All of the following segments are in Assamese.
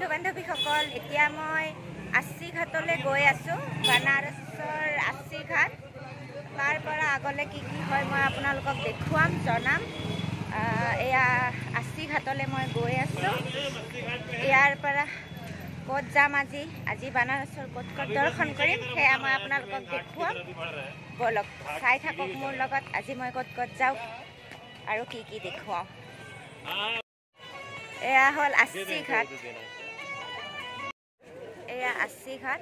বন্ধু বান্ধৱীসকল এতিয়া মই আশী ঘাটলৈ গৈ আছোঁ বানাৰসৰ আশী ঘাট তাৰ পৰা আগলৈ কি হয় মই আপোনালোকক দেখুৱাম জনাম এয়া আশী ঘাটলৈ মই গৈ আছোঁ ইয়াৰ পৰা ক'ত যাম আজি বানাৰসৰ ক'ত দৰ্শন কৰিম সেয়া মই আপোনালোকক দেখুৱাম বলক চাই থাকক মোৰ লগত আজি মই ক'ত যাওঁ আৰু কি দেখুৱাওঁ এয়া হ'ল আশী ঘাট এয়া আশী ঘাট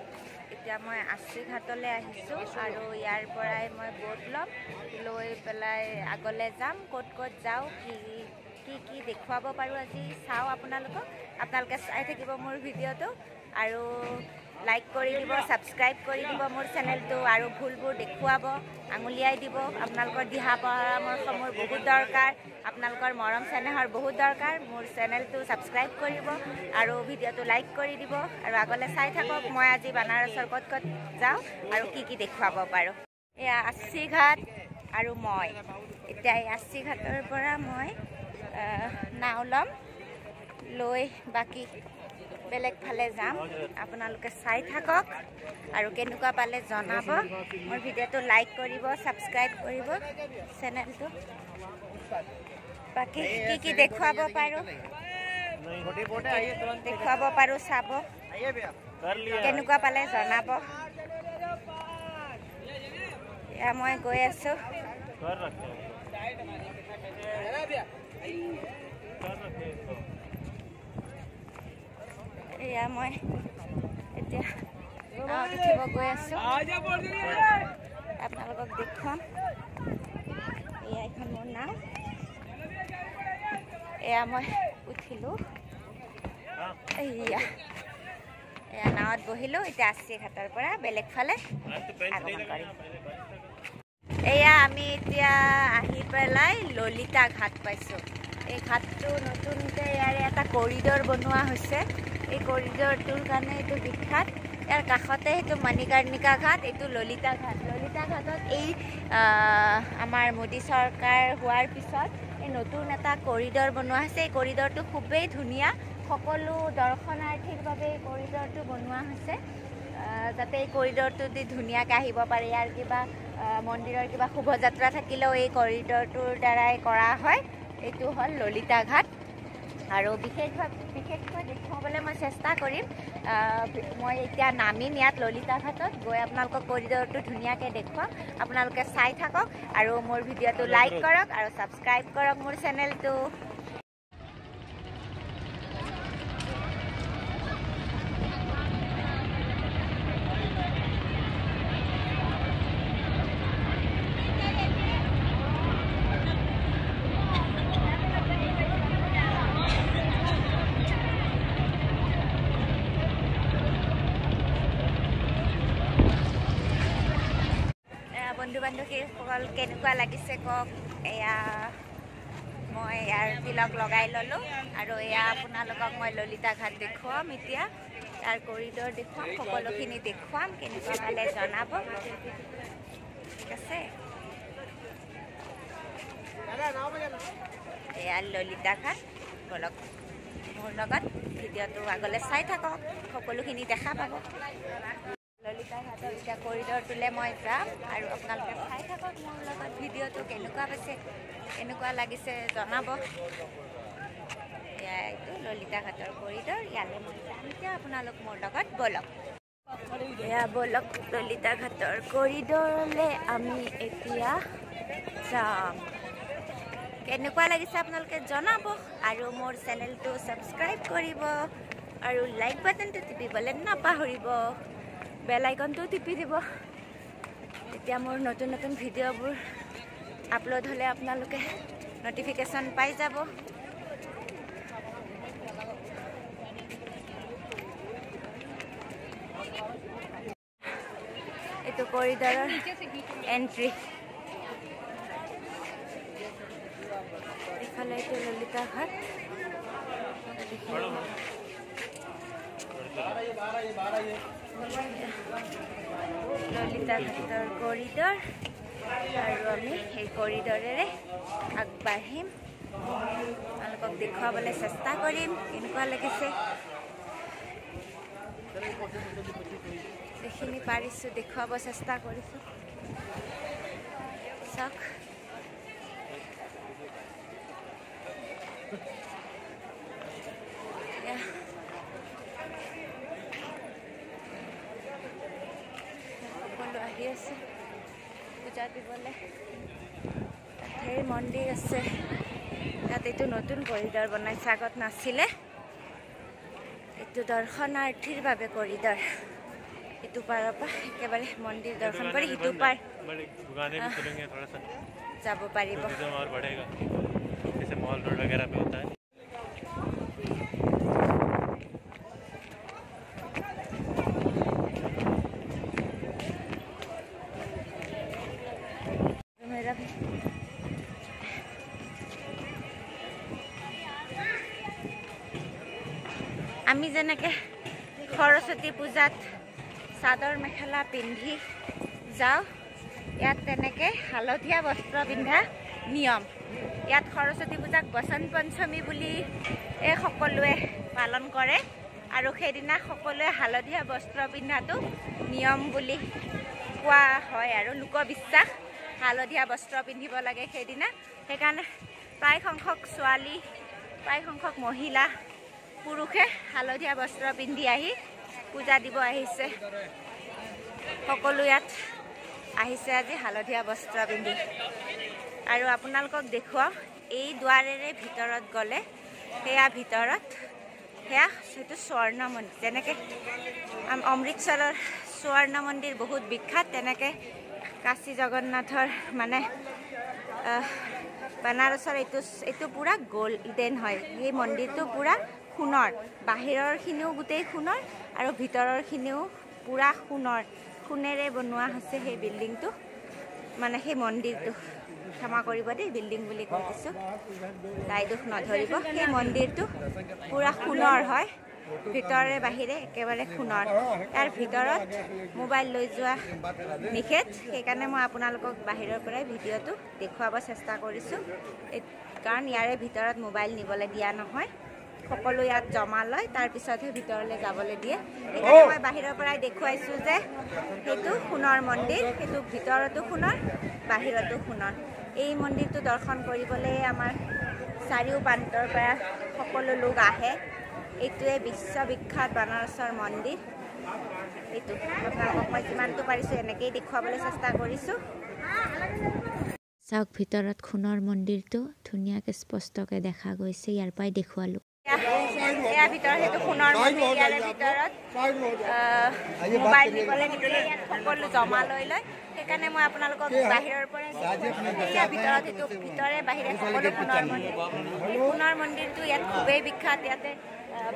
এতিয়া মই আশী ঘাটলৈ আহিছোঁ আৰু ইয়াৰ পৰাই মই বোট ল'ম লৈ পেলাই আগলৈ যাম ক'ত যাওঁ কি দেখুৱাব পাৰোঁ আজি চাওঁ আপোনালোকে চাই থাকিব মোৰ ভিডিঅ'টো আৰু লাইক কৰি দিব ছাবস্ক্ৰাইব কৰি দিব মোৰ চেনেলটো আৰু ভুলবোৰ দেখুৱাব আঙুলিয়াই দিব আপোনালোকৰ দিহা পৰামৰ্শ মোৰ বহুত দৰকাৰ আপোনালোকৰ মৰম চেনেহৰ বহুত দৰকাৰ মোৰ চেনেলটো ছাবস্ক্ৰাইব কৰিব আৰু ভিডিঅ'টো লাইক কৰি দিব আৰু আগলৈ চাই থাকক মই আজি বানাৰসৰ ক'ত যাওঁ আৰু কি দেখুৱাব পাৰোঁ এয়া আশী ঘাট আৰু মই এতিয়া এই আশী ঘাটৰ পৰা মই নাও ল'ম লৈ বাকী বেলেগ ফালে যাম আপোনালোকে চাই থাকক আৰু কেনেকুৱা পালে জনাব মোৰ ভিডিঅ'টো লাইক কৰিব ছাবস্ক্ৰাইব কৰিব চেনেলটো বাকী কি দেখুৱাব পাৰোঁ চাব কেনেকুৱা পালে জনাব এয়া মই গৈ আছোঁ এয়া মই এতিয়া নাৱত উঠিব গৈ আছোঁ আপোনালোকক দেখুৱাম এয়া এখন মোৰ নাও এয়া মই উঠিলোঁ এয়া নাৱত বহিলোঁ এতিয়া আশী ঘাটৰ পৰা বেলেগ ফালে আগমন কৰিম এয়া আমি এতিয়া আহি পেলাই ললিতা ঘাট পাইছোঁ এই ঘাটটো নতুনকৈ ইয়াৰে এটা কৰিডৰ বনোৱা হৈছে এই কৰিডৰটোৰ কাৰণে এইটো বিখ্যাত ইয়াৰ কাষতে সেইটো মণিকৰ্ণিকা ঘাট এইটো ললিতা ঘাটত এই আমাৰ মোদী চৰকাৰ হোৱাৰ পিছত এই নতুন এটা কৰিডৰ বনোৱা হৈছে এই কৰিডৰটো খুবেই ধুনীয়া সকলো দৰ্শনাৰ্থীৰ বাবে এই কৰিডৰটো বনোৱা হৈছে যাতে এই কৰিডৰটো দি ধুনীয়াকৈ আহিব পাৰে ইয়াৰ কিবা মন্দিৰৰ কিবা শুভযাত্ৰা থাকিলেও এই কৰিডৰটোৰ দ্বাৰাই কৰা হয় এইটো হ'ল ললিতা ঘাট আৰু বিশেষকৈ দেখুৱাবলৈ মই চেষ্টা কৰিম মই এতিয়া নামিম ইয়াত ললিতা ঘাটত গৈ আপোনালোকক কৰিডৰটো ধুনীয়াকৈ দেখুৱাম আপোনালোকে চাই থাকক আৰু মোৰ ভিডিঅ'টো লাইক কৰক আৰু ছাবস্ক্ৰাইব কৰক মোৰ চেনেলটো বন্ধু বান্ধৱীসকল কেনেকুৱা লাগিছে কওক এয়া মই ইয়াৰ তিলক লগাই ল'লোঁ আৰু এয়া আপোনালোকক মই ললিতা ঘাট দেখুৱাম এতিয়া তাৰ কৰিডৰ দেখুৱাম সকলোখিনি দেখুৱাম কেনেকুৱা পালে জনাব ঠিক আছে এয়া ললিতা ঘাট বলক মোৰ লগত ভিডিঅ'টো আগলৈ চাই থাকক সকলোখিনি দেখা পাব ললিতা ঘাটৰ এতিয়া কৰিডৰটোলৈ মই যাম আৰু আপোনালোকে চাই থাকক মোৰ লগত ভিডিঅ'টো কেনেকুৱা পাইছে কেনেকুৱা লাগিছে জনাব এয়া এইটো ললিতা ঘাটৰ কৰিডৰ ইয়ালৈ মই যাম এতিয়া আপোনালোক মোৰ লগত বলক এয়া বলক ললিতা ঘাটৰ কৰিডৰলৈ আমি এতিয়া যাম কেনেকুৱা লাগিছে আপোনালোকে জনাব আৰু মোৰ চেনেলটো ছাবস্ক্ৰাইব কৰিব আৰু লাইক বাটনটো টিপিবলৈ নাপাহৰিব বেল আইকনটো টিপি দিব তেতিয়া মোৰ নতুন ভিডিঅ'বোৰ আপলোড হ'লে আপোনালোকে নটিফিকেশ্যন পাই যাব এইটো কৰিডৰৰ এণ্ট্ৰি এইফালে এইটো ললিতা ঘাট ললিতা ঘাটৰ কৰিডৰ আৰু আমি সেই কৰিডৰেৰে আগবাঢ়িম আপোনালোকক দেখুৱাবলৈ চেষ্টা কৰিম কেনেকুৱা লাগিছে যিখিনি পাৰিছোঁ দেখুৱাব চেষ্টা কৰিছোঁ। চাওক সকলো আহি আছে পূজা দিবলৈ। ধেৰ মন্দিৰ আছে ইয়াত। এইটো নতুন কৰিডৰ বনাইছে, আগত নাছিলে। এইটো দৰ্শনাৰ্থীৰ বাবে কৰিডৰ। ইটো পাৰৰ পৰা একেবাৰে মন্দিৰ দৰ্শন কৰি সিটো পাৰ যাব পাৰিব। আমি যেনেকৈ সৰস্বতী পূজাত চাদৰ মেখেলা পিন্ধি যাওঁ, ইয়াত তেনেকৈ হালধীয়া বস্ত্ৰ পিন্ধা নিয়ম। ইয়াত সৰস্বতী পূজাক বসন্ত পঞ্চমী বুলি সকলোৱে পালন কৰে আৰু সেইদিনা সকলোৱে হালধীয়া বস্ত্ৰ পিন্ধাটো নিয়ম বুলি কোৱা হয় আৰু লোকবিশ্বাস। হালধীয়া বস্ত্ৰ পিন্ধিব লাগে সেইদিনা। সেইকাৰণে প্ৰায় সংখ্যক ছোৱালী, প্ৰায় সংখ্যক মহিলা, পুৰুষে হালধীয়া বস্ত্ৰ পিন্ধি আহি পূজা দিব আহিছে। সকলো ইয়াত আহিছে আজি হালধীয়া বস্ত্ৰ পিন্ধি। আৰু আপোনালোকক দেখুৱাওঁ, এই দুৱাৰেৰে ভিতৰত গ'লে সেয়া ভিতৰত সেইটো স্বৰ্ণ মন্দিৰ। যেনেকৈ অমৃতসৰৰ স্বৰ্ণ মন্দিৰ বহুত বিখ্যাত, তেনেকৈ কাশী জগন্নাথৰ মানে বানাৰসৰ এইটো পূৰা গল্ডেন হয়। সেই মন্দিৰটো পূৰা সোণৰ, বাহিৰৰখিনিও গোটেই সোণৰ আৰু ভিতৰৰখিনিও পূৰা সোণেৰে বনোৱা হৈছে সেই বিল্ডিংটো, মানে সেই মন্দিৰটো। ক্ষমা কৰিব দেই, বিল্ডিং বুলি কৈ দিছোঁ, তাই দুখ নধৰিব। সেই মন্দিৰটো পূৰা সোণৰ হয়, ভিতৰে বাহিৰে একেবাৰে সোণৰ। ইয়াৰ ভিতৰত মোবাইল লৈ যোৱা নিষেধ, সেইকাৰণে মই আপোনালোকক বাহিৰৰ পৰাই ভিডিঅ'টো দেখুৱাব চেষ্টা কৰিছোঁ। কাৰণ ইয়াৰে ভিতৰত মোবাইল নিবলৈ দিয়া নহয়। সকলো ইয়াত জমা লয়, তাৰপিছতহে ভিতৰলৈ যাবলৈ দিয়ে। সেইকাৰণে মই বাহিৰৰ পৰাই দেখুৱাইছোঁ যে সেইটো সোণৰ মন্দিৰ, সেইটো ভিতৰতো সোণৰ, বাহিৰতো সোণৰ। এই মন্দিৰটো দৰ্শন কৰিবলৈ আমাৰ চাৰিও প্ৰান্তৰ পৰা সকলো লোক আহে। এইটোৱে বিশ্ববিখ্যাত বানাৰসৰ মন্দিৰ। এইটো আপোনালোকক মই যিমানটো পাৰিছোঁ এনেকেই দেখুৱাবলৈ চেষ্টা কৰিছোঁ। চাওক, ভিতৰত সোণৰ মন্দিৰটো ধুনীয়াকৈ স্পষ্টকৈ দেখা গৈছে। ইয়াৰ পৰাই দেখুৱালোঁ। ইয়াৰ ভিতৰত সেইটো সোণৰ মন্দিৰ। ইয়াৰে ভিতৰত মোবাইল নিবলৈ নিদিয়ে, ইয়াত সকলো জমা লৈ লয়। সেইকাৰণে মই আপোনালোকক বাহিৰৰ পৰাই ইয়াৰ ভিতৰত সেইটো ভিতৰে বাহিৰে সকলো সোণৰ মন্দিৰ। এই সোণৰ মন্দিৰটো ইয়াত খুবেই বিখ্যাত। ইয়াতে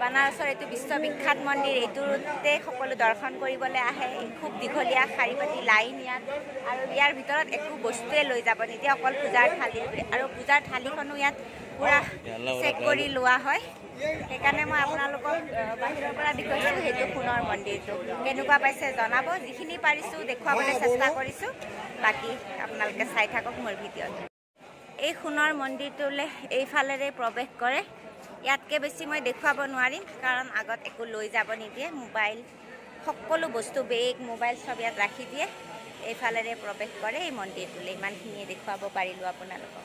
বানাৰসৰ এইটো বিশ্ববিখ্যাত মন্দিৰ। এইটোতে সকলো দৰ্শন কৰিবলৈ আহে। খুব দীঘলীয়া শাৰী পাতি লাইন ইয়াত। আৰু ইয়াৰ ভিতৰত একো বস্তুৱে লৈ যাব নিদিয়ে, অকল পূজাৰ থালি। আৰু পূজাৰ থালিখনো ইয়াত পূৰা চেক কৰি লোৱা হয়। সেইকাৰণে মই আপোনালোকক বাহিৰৰ পৰা দেখুৱাইছোঁ সেইটো সোণৰ মন্দিৰটো। কেনেকুৱা পাইছে জনাব। যিখিনি পাৰিছোঁ দেখুৱাবলৈ চেষ্টা কৰিছোঁ, বাকী আপোনালোকে চাই থাকক মোৰ ভিডিঅ'ত। এই সোণৰ মন্দিৰটোলৈ এইফালেৰে প্ৰৱেশ কৰে। ইয়াতকৈ বেছি মই দেখুৱাব নোৱাৰিম, কাৰণ আগত একো লৈ যাব নিদিয়ে। মোবাইল, সকলো বস্তু, বেগ, মোবাইল চব ইয়াত ৰাখি দিয়ে। এইফালেৰে প্ৰৱেশ কৰে এই মন্দিৰটোলৈ। ইমানখিনিয়ে দেখুৱাব পাৰিলোঁ আপোনালোকক।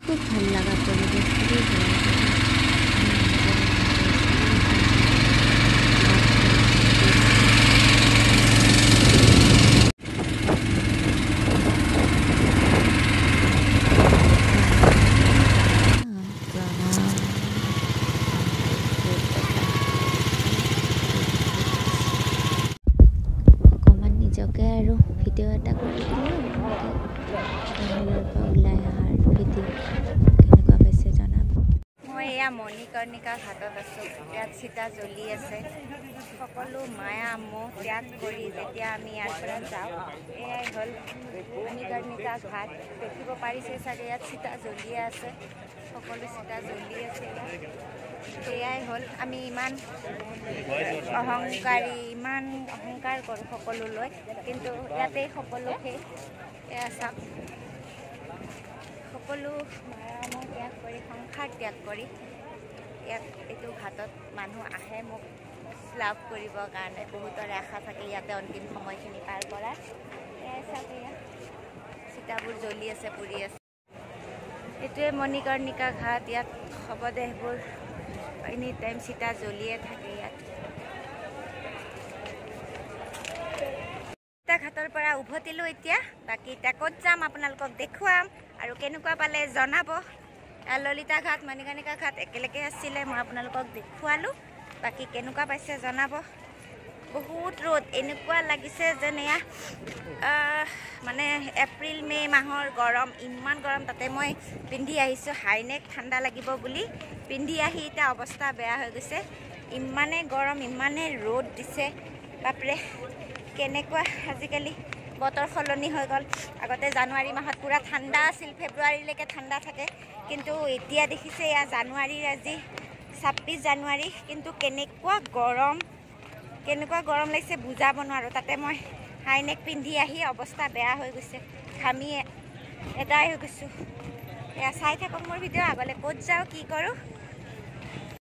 খুব ভাল লাগা পৰিৱেশ। আৰু ভিডিঅ' এটা কৰি দিলোঁ। বাহিৰৰ পৰা ওলাই অহাৰ ভিডিঅ' কেনেকুৱা পাইছে জনাব। মই এয়া মণিকৰ্ণিকা ঘাটত আছোঁ। ইয়াত চিতা জ্বলি আছে। সকলো মায়া মোহ ত্যাগ কৰি যেতিয়া আমি ইয়াৰ পৰা যাওঁ, এয়াই হ'ল মণিকৰ্ণিকা ঘাট। দেখিব পাৰিছে চাগে ইয়াত চিতা জ্বলিয়ে আছে। সকলো চিতা জ্বলি আছে। সেয়াই হ'ল আমি ইমান অহংকাৰী, ইমান অহংকাৰ কৰোঁ সকলোলৈ, কিন্তু ইয়াতেই সকলো শেষ। এয়া চাওক, সকলো মায়া ত্যাগ কৰি, সংসাৰ ত্যাগ কৰি ইয়াত এইটো ঘাটত মানুহ আহে মোক লাভ কৰিবৰ কাৰণে। বহুতৰে আশা থাকে ইয়াতে অন্তিম সময়খিনি পাৰ কৰাৰ। এয়াই চাওক, এয়া চিতাবোৰ জ্বলি আছে, পুৰি আছে। এইটোৱে মণিকৰ্ণিকা ঘাট। ইয়াত শৱদেহবোৰ এনি টাইম চিতা জ্বলিয়ে থাকে। ইয়াত ঘাটৰ পৰা উভতিলোঁ এতিয়া। বাকী এতিয়া ক'ত যাম আপোনালোকক দেখুৱাম আৰু কেনেকুৱা পালে জনাব। ললিতা ঘাট, মণিকৰ্ণিকা ঘাট একেলগে আছিলে, মই আপোনালোকক দেখুৱালোঁ। বাকী কেনেকুৱা পাইছে জনাব। বহুত ৰ'দ, এনেকুৱা লাগিছে যেন এয়া মানে এপ্ৰিল মে' মাহৰ গৰম, ইমান গৰম। তাতে মই পিন্ধি আহিছোঁ হাইনেক, ঠাণ্ডা লাগিব বুলি পিন্ধি আহি এতিয়া অৱস্থা বেয়া হৈ গৈছে। ইমানেই গৰম, ইমানেই ৰ'দ দিছে, বাপৰে। কেনেকুৱা আজিকালি বতৰ সলনি হৈ গ'ল। আগতে জানুৱাৰী মাহত পূৰা ঠাণ্ডা আছিল, ফেব্ৰুৱাৰীলৈকে ঠাণ্ডা থাকে, কিন্তু এতিয়া দেখিছে এয়া জানুৱাৰীৰ আজি 26 জানুৱাৰী, কিন্তু কেনেকুৱা গৰম লাগিছে বুজাব নোৱাৰোঁ। তাতে মই হাইনেক পিন্ধি আহি অৱস্থা বেয়া হৈ গৈছে, ঘামি এদাই হৈ গৈছোঁ। এয়া চাই থাকক মোৰ ভিডিঅ', আগলৈ ক'ত যাওঁ কি কৰোঁ।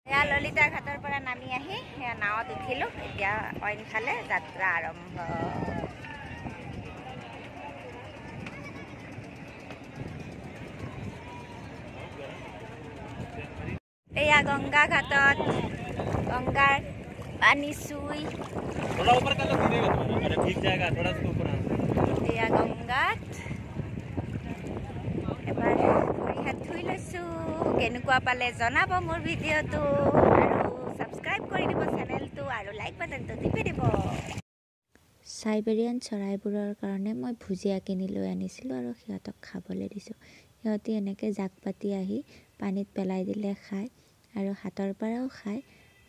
এয়া ললিতা ঘাটৰ পৰা নামি আহি এয়া নাৱত উঠিলোঁ। এতিয়া অইনফালে যাত্ৰা আৰম্ভ। এয়া গংগা ঘাটত, গংগাৰ পানী চুই এয়া গংগাত এবাৰ ভৰি হাত ধুই লৈছোঁ। কেনেকুৱা পালে জনাব মোৰ ভিডিঅ'টো, আৰু ছাবস্ক্ৰাইব কৰি দিব চেনেলটো, আৰু লাইক বাটনটো টিপি দিব। চাইবেৰিয়ান চৰাইবোৰৰ কাৰণে মই ভুজিয়া কিনি লৈ আনিছিলোঁ আৰু সিহঁতক খাবলৈ দিছোঁ। সিহঁতে এনেকৈ জাক পাতি আহি পানীত পেলাই দিলে খায়, আৰু হাতৰ পৰাও খায়।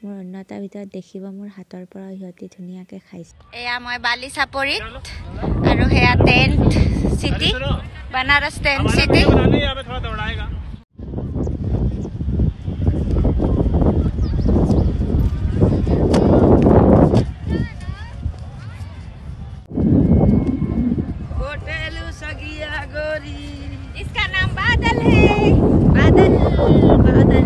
মোৰ অন্যতাৰ ভিতৰত দেখিব মোৰ হাতৰ পৰাও সিহঁতে ধুনীয়াকৈ খাইছে। এয়া মই বালি চাপৰিত, আৰু সেয়া tent city, Banaras tent city. इसका नाम बादल है, बादल बादल बादल।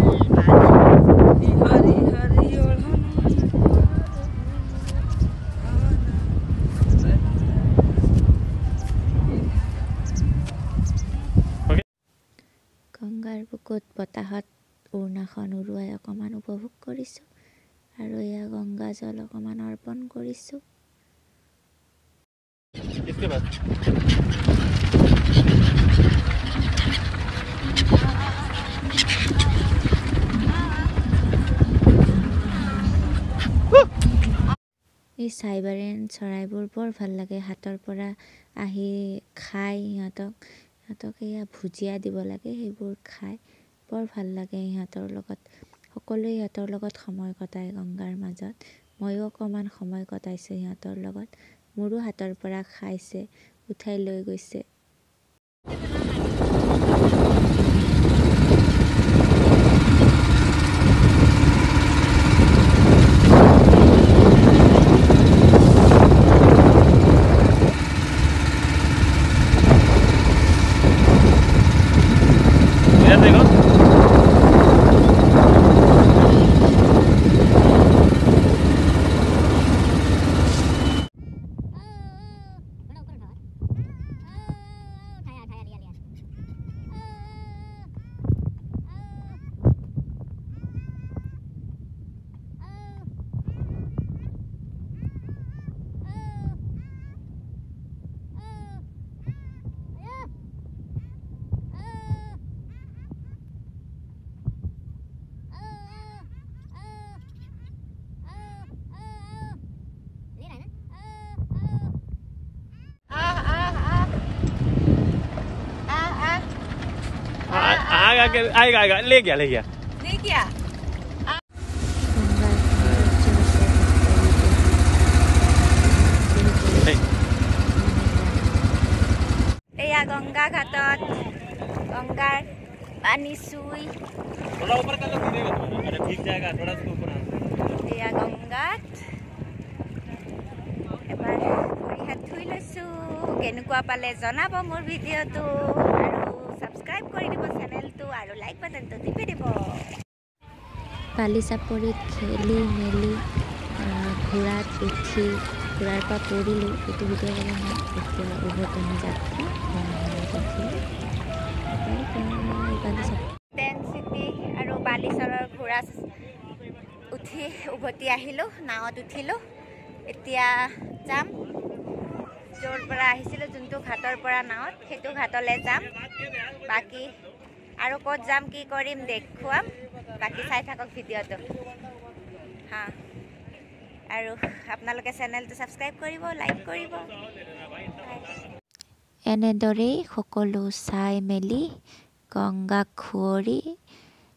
গংগাৰ বুকুত বতাহত উৰ্ণাখন উৰুৱাই অকণমান উপভোগ কৰিছোঁ, আৰু এয়া গংগা জল অকণমান অৰ্পণ কৰিছোঁ। এই চাইবেৰিয়ান চৰাইবোৰ বৰ ভাল লাগে। হাতৰ পৰা আহি খায়, সিহঁতক এয়া ভুজিয়া দিব লাগে, সেইবোৰ খায়, বৰ ভাল লাগে সিহঁতৰ লগত। সকলোৱে সিহঁতৰ লগত সময় কটায় গংগাৰ মাজত। ময়ো অকণমান সময় কটাইছোঁ সিহঁতৰ লগত। মোৰো হাতৰ পৰা খাইছে, উঠাই লৈ গৈছে। आएगा ले गया क्या एया गंगा घाटत गंगार पानी चुई थोड़ा ऊपर कर लो गिरेगा तुम्हारा अरे भीग जाएगा थोड़ा सा ऊपर एया गंगात এবাৰ ভৰি হাত ধুই লৈছো কেনেকুৱা পালে জনাব মোৰ ভিডিঅ'টো আৰু সাবস্ক্ৰাইব কৰি দিব চেনেলটো আৰু লাইক বাটনটো টিপি দিব বালিচাপৰিত খেলি মেলি ঘোঁৰাত উঠি ঘোঁৰাৰ পৰা পৰিলোঁ এইটো ভিডিঅ' বনাই মই এতিয়া উভতনি যাত্ৰা টেন চিটি আৰু বালিচৰৰ ঘোঁৰা উঠি উভতি আহিলোঁ নাৱত উঠিলোঁ এতিয়া যাম য'ৰ পৰা আহিছিলোঁ যোনটো ঘাটৰ পৰা নাৱত সেইটো ঘাটলৈ যাম বাকী আৰু ক'ত যাম কি কৰিম দেখুৱাম বাকী চাই থাকক ভিডিঅ'টো হা আৰু আপোনালোকে চেনেলটো ছাবস্ক্ৰাইব কৰিব লাইক কৰিব এনেদৰেই সকলো চাই মেলি গংগাক খুৱৰি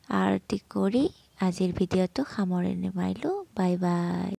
আৰতি কৰি আজিৰ ভিডিঅ'টো সামৰণি মাৰিলোঁ বাই বাই